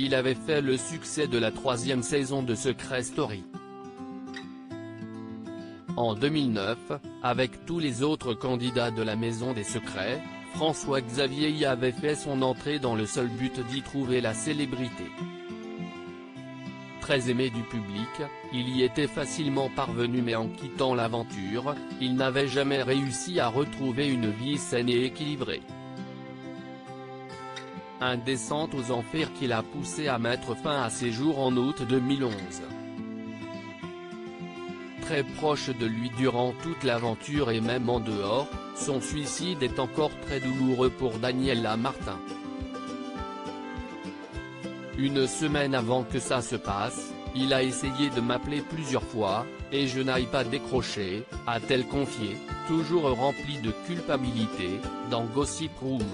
il avait fait le succès de la 3e saison de Secret Story. En 2009, avec tous les autres candidats de la Maison des Secrets, François-Xavier y avait fait son entrée dans le seul but d'y trouver la célébrité. Très aimé du public, il y était facilement parvenu, mais en quittant l'aventure, il n'avait jamais réussi à retrouver une vie saine et équilibrée. Un descente aux enfers qui l'a poussé à mettre fin à ses jours en août 2011. Très proche de lui durant toute l'aventure et même en dehors, son suicide est encore très douloureux pour Daniela Martin. Une semaine avant que ça se passe, il a essayé de m'appeler plusieurs fois, et je n'ai pas décroché, a-t-elle confié, toujours remplie de culpabilité, dans Gossip Room.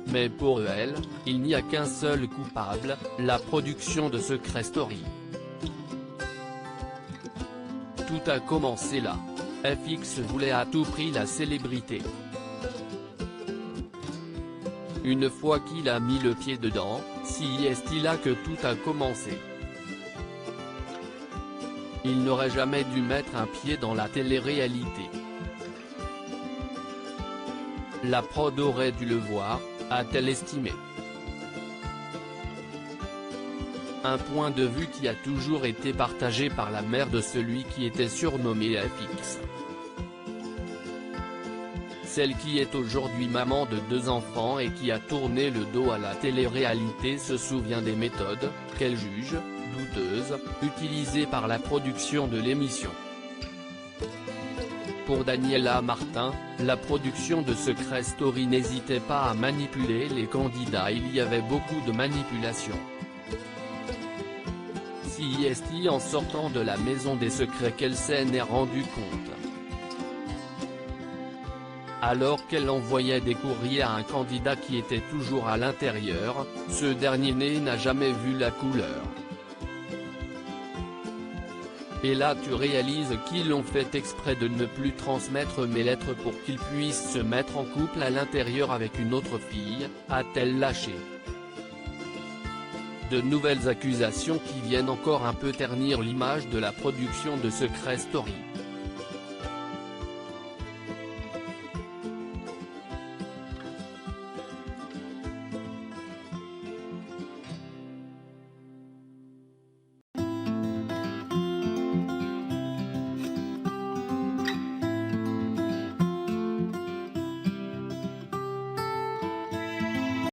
Mais pour elle, il n'y a qu'un seul coupable, la production de Secret Story. Tout a commencé là. FX voulait à tout prix la célébrité. Une fois qu'il a mis le pied dedans, si est-il là que tout a commencé. Il n'aurait jamais dû mettre un pied dans la télé-réalité. La prod aurait dû le voir, a-t-elle estimé. Un point de vue qui a toujours été partagé par la mère de celui qui était surnommé FX. Celle qui est aujourd'hui maman de 2 enfants et qui a tourné le dos à la télé-réalité se souvient des méthodes, qu'elle juge, douteuses, utilisées par la production de l'émission. Pour Daniela Martin, la production de Secret Story n'hésitait pas à manipuler les candidats. Il y avait beaucoup de manipulation. Si est en sortant de la Maison des Secrets qu'elle s'en est rendu compte. Alors qu'elle envoyait des courriers à un candidat qui était toujours à l'intérieur, ce dernier n'a jamais vu la couleur. Et là tu réalises qu'ils ont fait exprès de ne plus transmettre mes lettres pour qu'ils puissent se mettre en couple à l'intérieur avec une autre fille, a-t-elle lâché. De nouvelles accusations qui viennent encore un peu ternir l'image de la production de Secret Story.